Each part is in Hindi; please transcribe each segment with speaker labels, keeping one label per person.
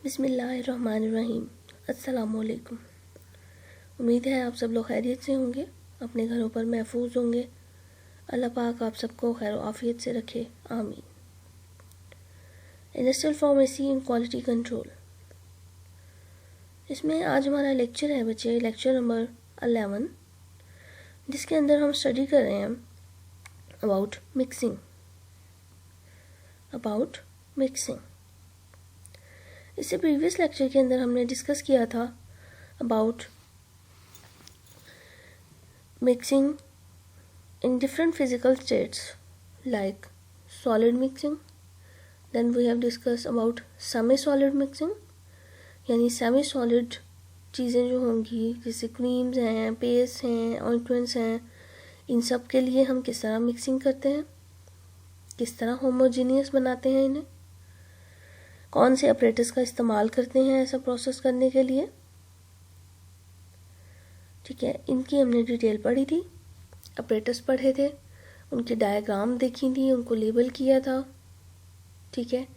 Speaker 1: बिस्मिल्लाहिर्रहमानिर्रहीम। अस्सलामुअलैकुम। उम्मीद है आप सब लोग खैरियत से होंगे, अपने घरों पर महफूज होंगे। अल्लाह पाक आप सबको खैर आफियत से रखे, आमीन। Industrial pharmacy and quality control, इसमें आज हमारा लेक्चर है बच्चे, लेक्चर नंबर 11, जिसके अंदर हम स्टडी कर रहे हैं अबाउट मिक्सिंग। इससे प्रीवियस लेक्चर के अंदर हमने डिस्कस किया था about mixing in different physical states like solid mixing. Then we have discuss about semi solid mixing, यानी सेमी सॉलिड चीज़ें जो होंगी जैसे क्रीम्स हैं, पेस्ट हैं, ऑइंटमेंट्स हैं, इन सब के लिए हम किस तरह मिक्सिंग करते हैं, किस तरह होमोजीनियस बनाते हैं इन्हें, कौन से ऑपरेटर्स का इस्तेमाल करते हैं ऐसा प्रोसेस करने के लिए। ठीक है, इनकी हमने डिटेल पढ़ी थी, ऑपरेटर्स पढ़े थे, उनकी डायग्राम देखी थी, उनको लेबल किया था। ठीक है,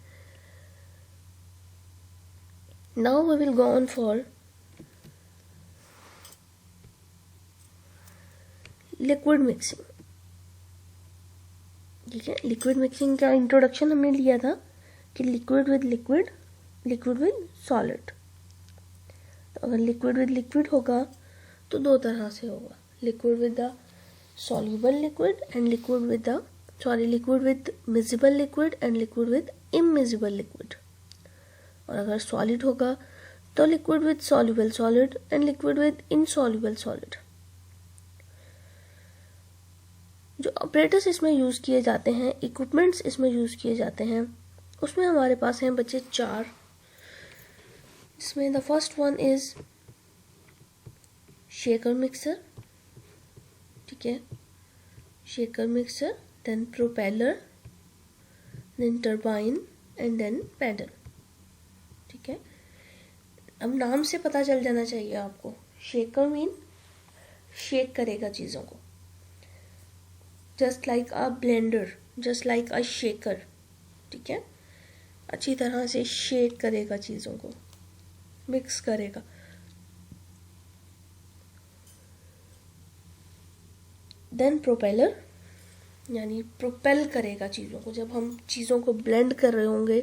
Speaker 1: now we will go on for liquid mixing. ठीक है, लिक्विड मिक्सिंग का इंट्रोडक्शन हमने लिया था कि liquid with liquid, liquid with solid. तो अगर लिक्विड विद लिक्विड होगा तो दो तरह से होगा, liquid with the soluble liquid and liquid with miscible liquid and liquid with immiscible liquid। और अगर solid होगा तो liquid with soluble solid and liquid with insoluble solid। जो ऑपरेटर्स इसमें यूज़ किए जाते हैं, इक्विपमेंट्स इसमें यूज़ किए जाते हैं, उसमें हमारे पास हैं बच्चे 4, जिसमें the first one is shaker mixer. ठीक है, shaker mixer, then propeller, then turbine and then paddle. ठीक है, अब नाम से पता चल जाना चाहिए आपको, शेकर मीन शेक करेगा चीज़ों को, just like a blender, just like a shaker. ठीक है, अच्छी तरह से शेक करेगा चीज़ों को, मिक्स करेगा। देन प्रोपेलर, यानी प्रोपेल करेगा चीज़ों को। जब हम चीज़ों को ब्लेंड कर रहे होंगे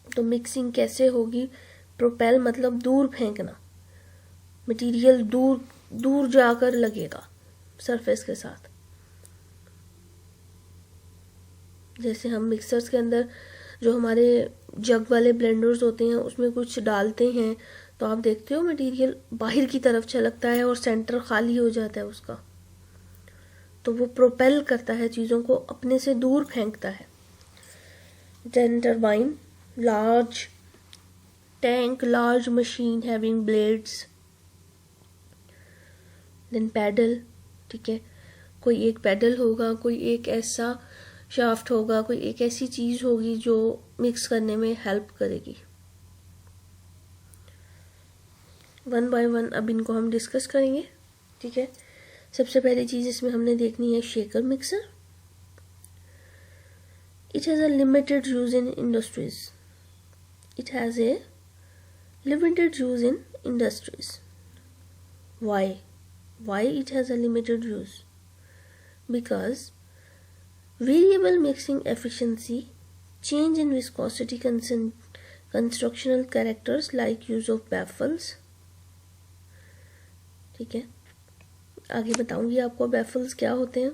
Speaker 1: तो मिक्सिंग कैसे होगी? प्रोपेल मतलब दूर फेंकना, मटेरियल दूर दूर जाकर लगेगा सरफेस के साथ। जैसे हम मिक्सर्स के अंदर जो हमारे जग वाले ब्लेंडर्स होते हैं उसमें कुछ डालते हैं तो आप देखते हो मटेरियल बाहर की तरफ छलकता है और सेंटर खाली हो जाता है उसका, तो वो प्रोपेल करता है चीज़ों को, अपने से दूर फेंकता है। Then turbine, large tank, large machine having blades. Then paddle, ठीक है, कोई एक पैडल होगा, कोई एक ऐसा शाफ्ट होगा, कोई एक ऐसी चीज़ होगी जो मिक्स करने में हेल्प करेगी। वन बाय वन अब इनको हम डिस्कस करेंगे। ठीक है, सबसे पहली चीज़ इसमें हमने देखनी है shaker mixer. It has a limited use in industries. It has a limited use in industries. Why it has a limited use? Because variable mixing efficiency, change in viscosity, constructional characters like use of baffles। ठीक है, आगे बताऊंगी आपको बैफल्स क्या होते हैं।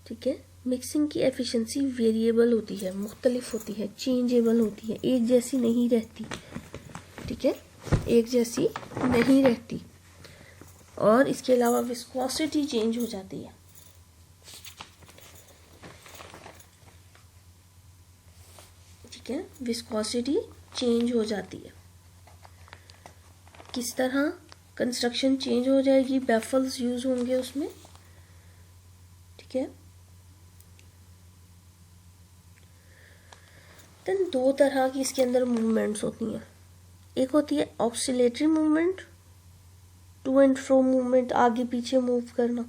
Speaker 1: ठीक है, मिक्सिंग की एफिशिएंसी वेरिएबल होती है, मुख्तलिफ होती है, चेंजेबल होती है, एक जैसी नहीं रहती। ठीक है, एक जैसी नहीं रहती, और इसके अलावा विस्कोसिटी चेंज हो जाती है। ठीक है, विस्कोसिटी चेंज हो जाती है। किस तरह कंस्ट्रक्शन चेंज हो जाएगी? बैफल्स यूज होंगे उसमें। ठीक है, देन दो तरह की इसके अंदर मूवमेंट्स होती हैं। एक होती है oscillatory movement, to and fro movement, आगे पीछे मूव करना।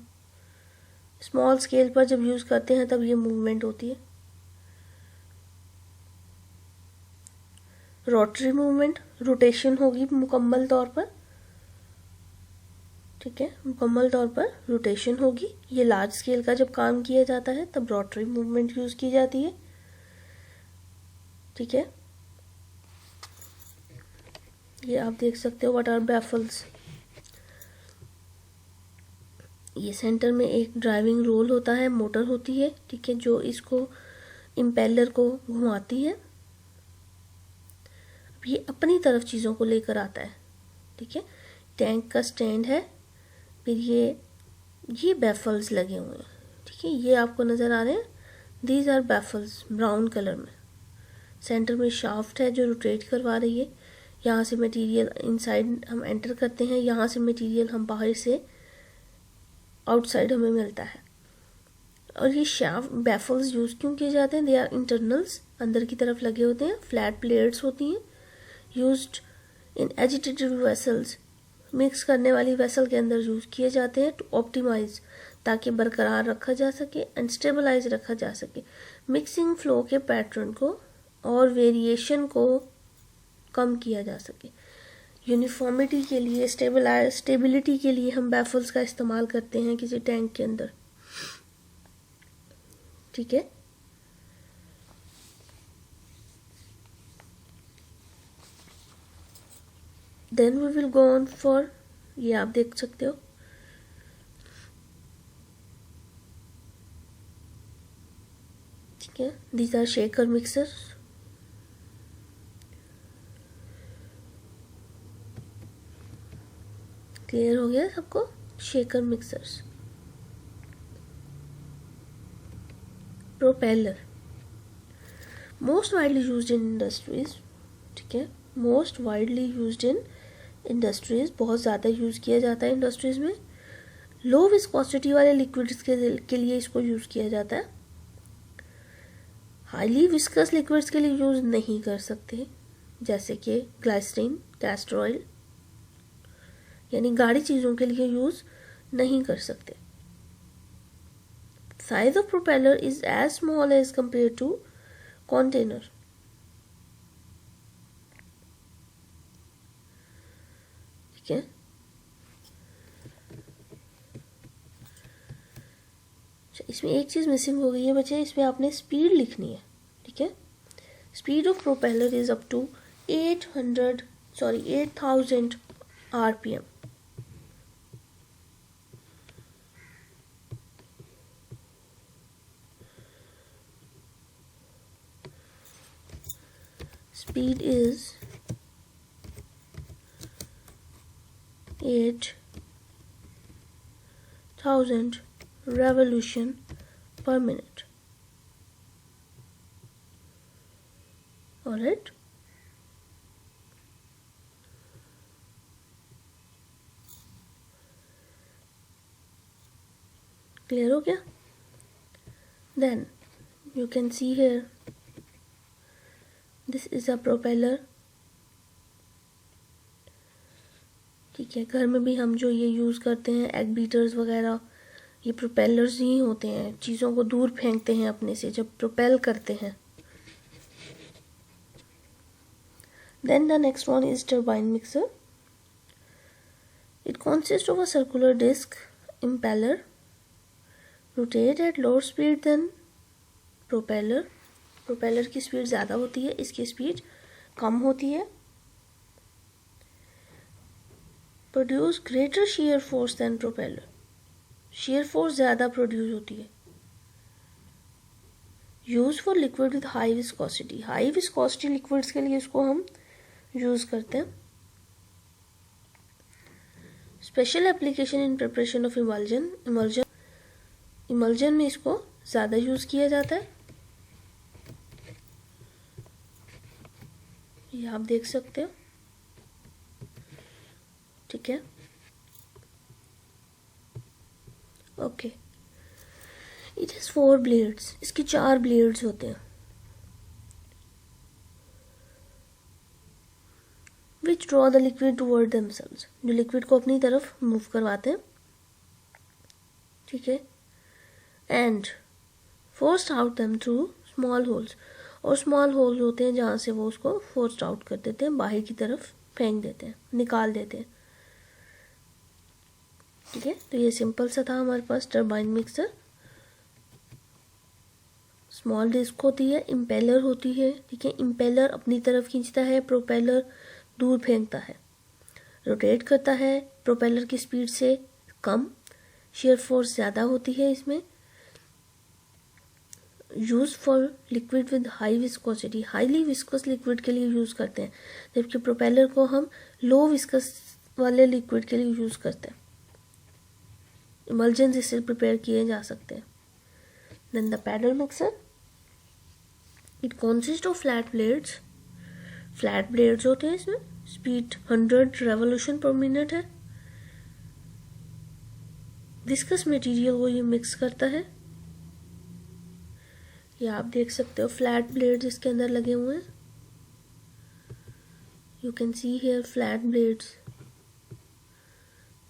Speaker 1: स्मॉल स्केल पर जब यूज करते हैं तब ये मूवमेंट होती है। रोटरी मूवमेंट, रोटेशन होगी मुकम्मल तौर पर, ठीक है, मुकम्मल तौर पर रोटेशन होगी। ये लार्ज स्केल का जब काम किया जाता है तब रोटरी मूवमेंट यूज की जाती है, ठीक है। ये आप देख सकते हो व्हाट आर बैफल्स। ये सेंटर में एक ड्राइविंग रोल होता है, मोटर होती है, ठीक है, जो इसको इम्पेलर को घुमाती है। अब ये अपनी तरफ चीज़ों को लेकर आता है, ठीक है। टैंक का स्टैंड है, फिर ये बैफल्स लगे हुए हैं, ठीक है, ये आपको नज़र आ रहे हैं। These are baffles, brown colour में। सेंटर में शाफ्ट है जो रोटेट करवा रही है। यहाँ से मटेरियल इनसाइड हम एंटर करते हैं, यहाँ से मटेरियल हम बाहर से आउटसाइड हमें मिलता है। और ये शाफ्ट बैफल्स यूज़ क्यों किए जाते हैं? दे आर इंटरनल्स, अंदर की तरफ लगे होते हैं। फ्लैट प्लेट्स होती हैं, used in agitated vessels, mix करने वाली वेसल के अंदर यूज़ किए जाते हैं टू ऑप्टिमाइज, ताकि बरकरार रखा जा सके, एंड स्टेबलाइज रखा जा सके, मिक्सिंग फ्लो के पैटर्न को और वेरिएशन को कम किया जा सके। यूनिफॉर्मिटी के लिए, स्टेबिलिटी के लिए हम बैफल्स का इस्तेमाल करते हैं किसी टैंक के अंदर, ठीक है। Then we will go on for, ये आप देख सकते हो, ठीक है, these are shaker mixer. Clear हो गया सबको? Shaker mixers. Propeller, most widely used in industries, ठीक है, most widely used in industries, बहुत ज़्यादा यूज़ किया जाता है इंडस्ट्रीज में। लो विस्कोसिटी वाले लिक्विड्स के लिए इसको यूज़ किया जाता है। हाईली विस्कस लिक्विड्स के लिए यूज़ नहीं कर सकते, जैसे कि ग्लाइसरीन, कैस्टर ऑयल, यानी गाढ़ी चीज़ों के लिए यूज़ नहीं कर सकते। Size of propeller is as small as compare to container, ठीक है। इसमें एक चीज़ मिसिंग हो गई है बच्चे, इसमें आपने स्पीड लिखनी है, ठीक है। Speed of propeller is up to 8000 RPM। Speed is 8000 revolution per minute. Alright. Clear हो गया? Then you can see here, this is a propeller, ठीक है। घर में भी हम जो ये यूज़ करते हैं एग बीटर्स वगैरह, ये प्रोपेलर्स ही होते हैं, चीज़ों को दूर फेंकते हैं अपने से जब प्रोपेल करते हैं। Then the next one is turbine mixer. It consists of a circular disc impeller, rotate at lower speed than propeller. Propeller की स्पीड ज़्यादा होती है, इसकी स्पीड कम होती है। Produce greater shear force than propeller, shear force ज़्यादा प्रोड्यूस होती है। Use for liquid with high viscosity, high viscosity liquids के लिए इसको हम यूज़ करते हैं। Special application in preparation of emulsion, emulsion में इसको ज़्यादा यूज़ किया जाता है। ये आप देख सकते हो, ठीक है। ओके, इट इज 4 ब्लेड्स, इसकी 4 ब्लेड्स होते हैं। Which draw the liquid toward themselves, जो लिक्विड को अपनी तरफ मूव करवाते हैं, ठीक है। And force out them through small holes, और स्मॉल होल होते हैं जहाँ से वो उसको फोर्स्ड आउट कर देते हैं, बाहर की तरफ फेंक देते हैं, निकाल देते हैं। ठीक है, तो ये सिंपल सा था हमारे पास टरबाइन मिक्सर। स्मॉल डिस्क होती है, इम्पेलर होती है। ठीक है, इम्पेलर अपनी तरफ खींचता है, प्रोपेलर दूर फेंकता है। रोटेट करता है प्रोपेलर की स्पीड से कम, शेयर फोर्स ज़्यादा होती है इसमें। Use for liquid with high viscosity, highly viscous liquid के लिए यूज़ करते हैं, जबकि प्रोपेलर को हम लो विस्कस वाले लिक्विड के लिए यूज़ करते हैं। इमल्जन्स इससे प्रिपेयर किए जा सकते हैं। Then the paddle mixer, it consist of flat blades. Flat blades होते हैं इसमें, स्पीड 100 रेवोल्यूशन पर मिनट है। विस्कस मटेरियल को ये मिक्स करता है। ये आप देख सकते हो फ्लैट ब्लेड्स इसके अंदर लगे हुए हैं। You can see here flat blades,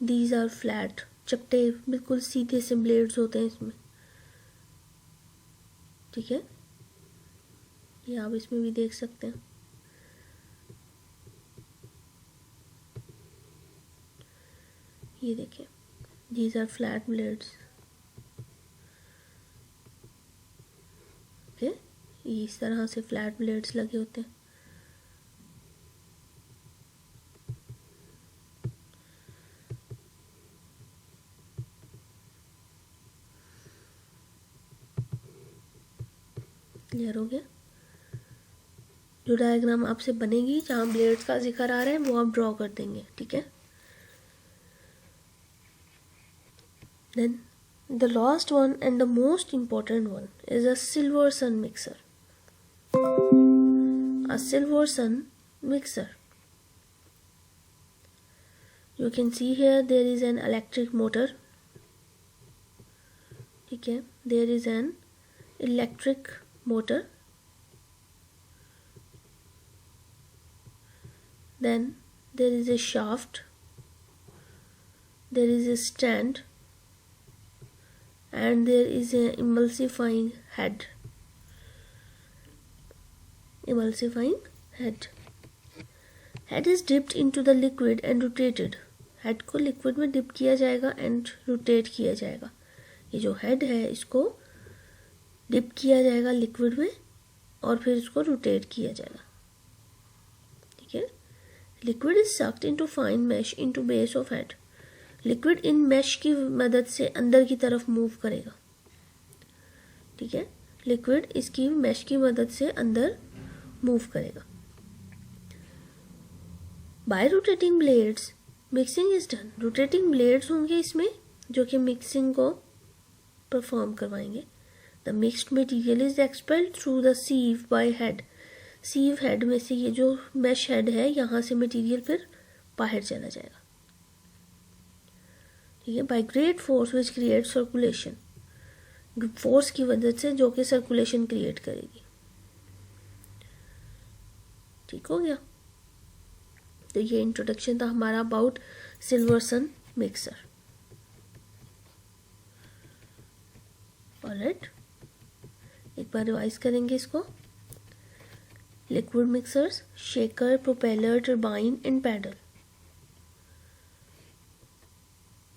Speaker 1: these are flat, चपटे बिल्कुल सीधे से ब्लेड्स होते हैं इसमें। ठीक है, ये आप इसमें भी देख सकते हैं। ये देखिए, these are flat blades. Okay, इस तरह से फ्लैट ब्लेड्स लगे होते हैं। क्लियर हो गया? जो डायग्राम आपसे बनेगी जहाँ ब्लेड्स का जिक्र आ रहा है वो आप ड्रॉ कर देंगे। ठीक है, then the last one and the most important one is a Silverson mixer. A Silverson mixer. You can see here there is an electric motor. ठीक है, there is an electric motor. Then there is a shaft, there is a stand, and there is a emulsifying head. Emulsifying head. Head is dipped into the liquid and rotated. Head को liquid में dip किया जाएगा and rotate किया जाएगा। ये जो head है इसको dip किया जाएगा liquid में और फिर इसको rotate किया जाएगा। ठीक है, liquid is sucked into fine mesh into base of head. Liquid in mesh की मदद से अंदर की तरफ मूव करेगा। ठीक है, लिक्विड इसकी मैश की मदद से अंदर मूव करेगा। By rotating blades mixing is done. Rotating blades होंगे इसमें जो कि मिक्सिंग को परफॉर्म करवाएंगे। The mixed material is expelled through the sieve by head. Sieve head में से ये जो मैश हेड है यहाँ से मटेरियल फिर बाहर चला जाएगा। ठीक है, by great force which create circulation, force की वजह से जो कि सर्कुलेशन क्रिएट करेगी। ठीक हो गया? तो ये इंट्रोडक्शन था हमारा अबाउट सिल्वरसन मिक्सर। ऑलराइट, एक बार रिवाइज करेंगे इसको। Liquid mixers, shaker, propeller, turbine and paddle.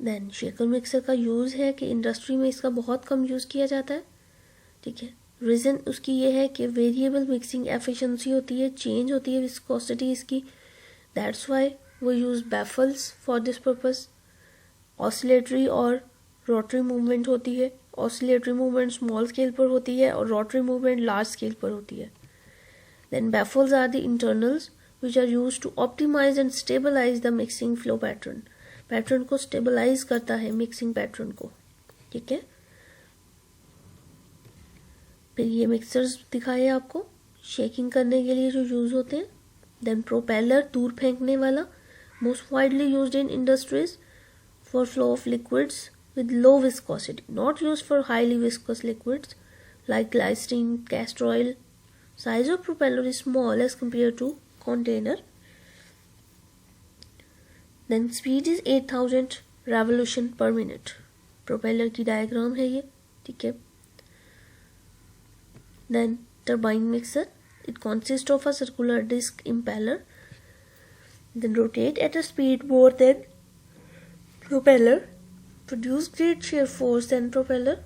Speaker 1: Then shaker mixer का यूज़ है कि इंडस्ट्री में इसका बहुत कम यूज़ किया जाता है। ठीक है, रीज़न उसकी ये है कि वेरिएबल मिक्सिंग एफिशिएंसी होती है, चेंज होती है विस्कोसिटी इसकी। दैट्स वाई वो use baffles for this purpose. Oscillatory और रोटरी मूवमेंट होती है। ऑसिलेटरी मूवमेंट स्मॉल स्केल पर होती है और रोटरी मूवमेंट लार्ज स्केल पर होती है। Then baffles are the internals which are use to optimise and stabilise the mixing flow pattern. Pattern को स्टेबलाइज करता है मिक्सिंग पैटर्न को। ठीक है, फिर ये मिक्सर्स दिखाए आपको शेकिंग करने के लिए जो यूज होते हैं। देन प्रोपेलर, दूर फेंकने वाला, most widely used in industries for flow of liquids with low viscosity, not used for highly viscous liquids like glycerin, castor oil. Size of propeller is small as compared to container. Then speed is 8000 revolution per minute. Propeller की diagram है ये। ठीक है, then turbine mixer. It consists of a circular disc impeller, then rotate at a speed more than propeller, produce great shear force than propeller,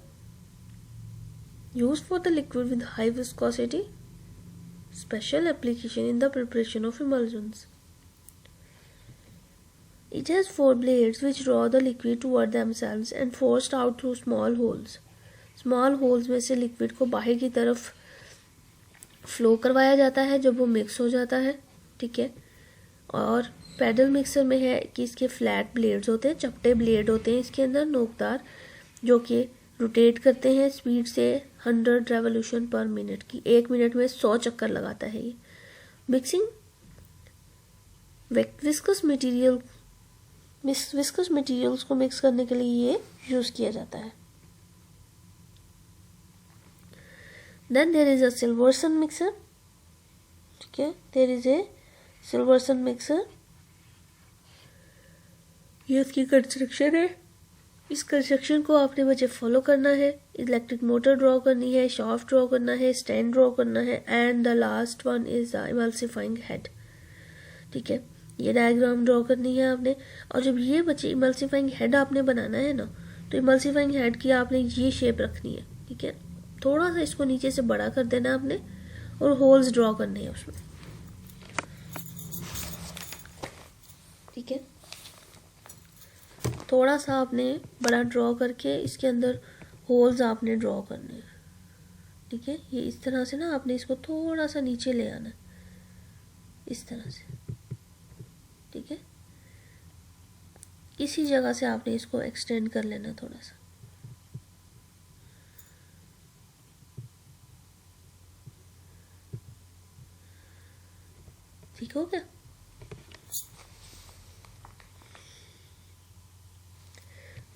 Speaker 1: used for the liquid with high viscosity, special application in the preparation of emulsions. It has 4 blades which draw the liquid toward themselves and forced out through small holes. Small holes में से लिक्विड को बाहर की तरफ फ्लो करवाया जाता है जब वो मिक्स हो जाता है, ठीक है। और पैडल मिक्सर में है कि इसके फ्लैट ब्लेड्स होते हैं, चपटे ब्लेड होते हैं इसके अंदर नोकदार, जो कि रोटेट करते हैं स्पीड से 100 रेवोल्यूशन पर मिनट की। 1 मिनट में 100 चक्कर लगाता है ये। मिक्सिंग विस्कस मटेरियल्स को मिक्स करने के लिए ये यूज किया जाता है। Then there is a Silverson mixer, ठीक है। There is a Silverson mixer, ये उसकी कंस्ट्रक्शन है। इस कंस्ट्रक्शन को आपने बच्चे फॉलो करना है। इलेक्ट्रिक मोटर ड्रॉ करनी है, शाफ्ट ड्रॉ करना है, स्टैंड ड्रॉ करना है, and the last one is the emulsifying head, ठीक है। ये डायग्राम ड्रॉ करनी है आपने। और जब ये बच्चे इमल्सिफाइंग हेड आपने बनाना है ना, तो इमल्सिफाइंग हेड की आपने ये शेप रखनी है, ठीक है। थोड़ा सा इसको नीचे से बड़ा कर देना आपने और होल्स ड्रॉ करने हैं उसमें, ठीक है। थोड़ा सा आपने बड़ा ड्रॉ करके इसके अंदर होल्स आपने ड्रॉ करने हैं, ठीक है। ये इस तरह से ना आपने इसको थोड़ा सा नीचे ले आना, इस तरह से, ठीक है। इसी जगह से आपने इसको एक्सटेंड कर लेना थोड़ा सा, ठीक हो गया।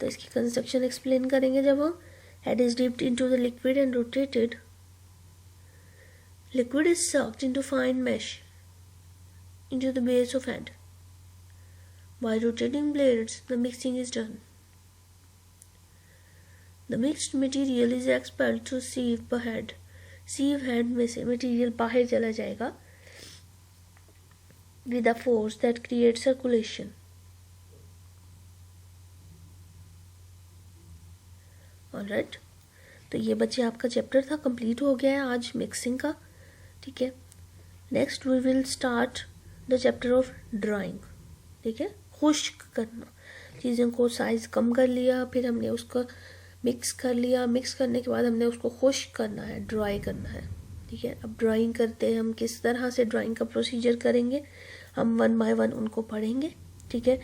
Speaker 1: तो इसकी कंस्ट्रक्शन एक्सप्लेन करेंगे जब हम। Head is dipped into the liquid and rotated. Liquid is sucked into fine mesh into the base of head. By rotating blades, the mixing is done. The mixed material is expelled through sieve head. sieve head में से मटेरियल बाहर चला जाएगा with a force that creates circulation. Alright, तो ये बच्चे आपका चैप्टर था, कंप्लीट हो गया है आज मिक्सिंग का, ठीक है। Next we will start the chapter of drying, ठीक है। खुश्क करना, चीज़ों को साइज कम कर लिया, फिर हमने उसको मिक्स कर लिया, मिक्स करने के बाद हमने उसको खुश्क करना है, ड्राई करना है, ठीक है। अब ड्राइंग करते हैं हम, किस तरह से ड्राइंग का प्रोसीजर करेंगे हम 1 बाय 1 उनको पढ़ेंगे, ठीक है।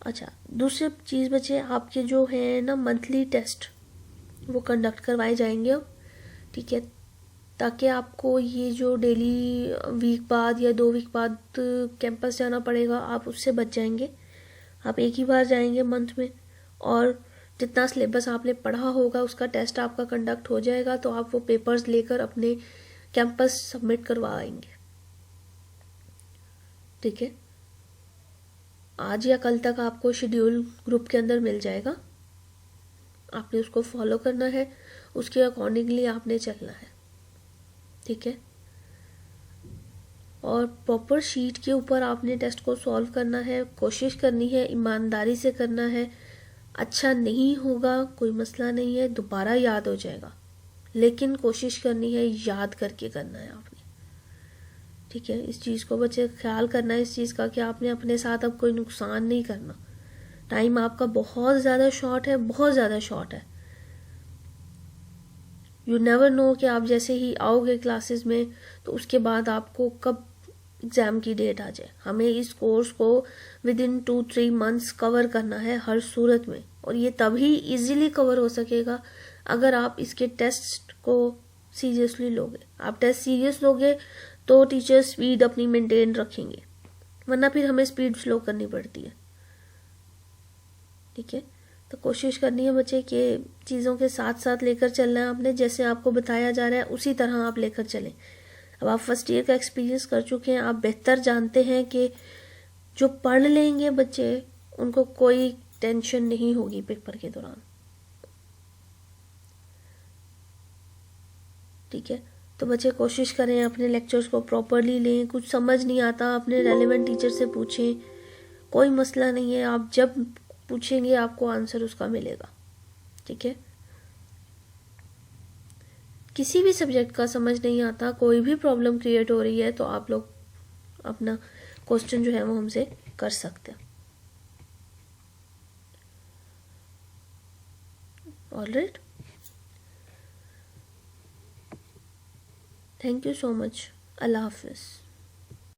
Speaker 1: अच्छा, दूसरी चीज़ बच्चे, आपके जो है ना मंथली टेस्ट वो कंडक्ट करवाए जाएंगे अब, ठीक है, ताकि आपको ये जो डेली वीक बाद या 2 वीक बाद कैंपस जाना पड़ेगा, आप उससे बच जाएंगे। आप एक ही बार जाएंगे मंथ में, और जितना सिलेबस आपने पढ़ा होगा उसका टेस्ट आपका कंडक्ट हो जाएगा, तो आप वो पेपर्स लेकर अपने कैंपस सबमिट करवाएंगे, ठीक है। आज या कल तक आपको शेड्यूल ग्रुप के अंदर मिल जाएगा, आपने उसको फॉलो करना है, उसके अकॉर्डिंगली आपने चलना है, ठीक है। और प्रॉपर शीट के ऊपर आपने टेस्ट को सॉल्व करना है, कोशिश करनी है, ईमानदारी से करना है। अच्छा नहीं होगा कोई मसला नहीं है, दोबारा याद हो जाएगा, लेकिन कोशिश करनी है, याद करके करना है आपने, ठीक है। इस चीज़ को बच्चे ख्याल करना है इस चीज़ का कि आपने अपने साथ अब कोई नुकसान नहीं करना। टाइम आपका बहुत ज़्यादा शॉर्ट है, बहुत ज़्यादा शॉर्ट है। यू नेवर नो कि आप जैसे ही आओगे क्लासेस में तो उसके बाद आपको कब एग्ज़ाम की डेट आ जाए। हमें इस कोर्स को विद इन 2-3 मंथ्स कवर करना है हर सूरत में, और ये तभी इजीली कवर हो सकेगा अगर आप इसके टेस्ट को सीरियसली लोगे। आप टेस्ट सीरियस लोगे तो टीचर स्पीड अपनी मेंटेन रखेंगे, वरना फिर हमें स्पीड स्लो करनी पड़ती है, ठीक है। तो कोशिश करनी है बच्चे कि चीज़ों के साथ साथ लेकर चलना है आपने, जैसे आपको बताया जा रहा है उसी तरह आप लेकर चलें। अब आप फर्स्ट ईयर का एक्सपीरियंस कर चुके हैं, आप बेहतर जानते हैं कि जो पढ़ लेंगे बच्चे उनको कोई टेंशन नहीं होगी पेपर के दौरान, ठीक है। तो बच्चे कोशिश करें अपने लेक्चर्स को प्रॉपरली लें। कुछ समझ नहीं आता अपने रेलेवेंट टीचर से पूछें, कोई मसला नहीं है, आप जब पूछेंगे आपको आंसर उसका मिलेगा। ठीक है, किसी भी सब्जेक्ट का समझ नहीं आता, कोई भी प्रॉब्लम क्रिएट हो रही है तो आप लोग अपना क्वेश्चन जो है वो हमसे कर सकते हैं। Alright, thank you so much. अल्लाह हाफिज़।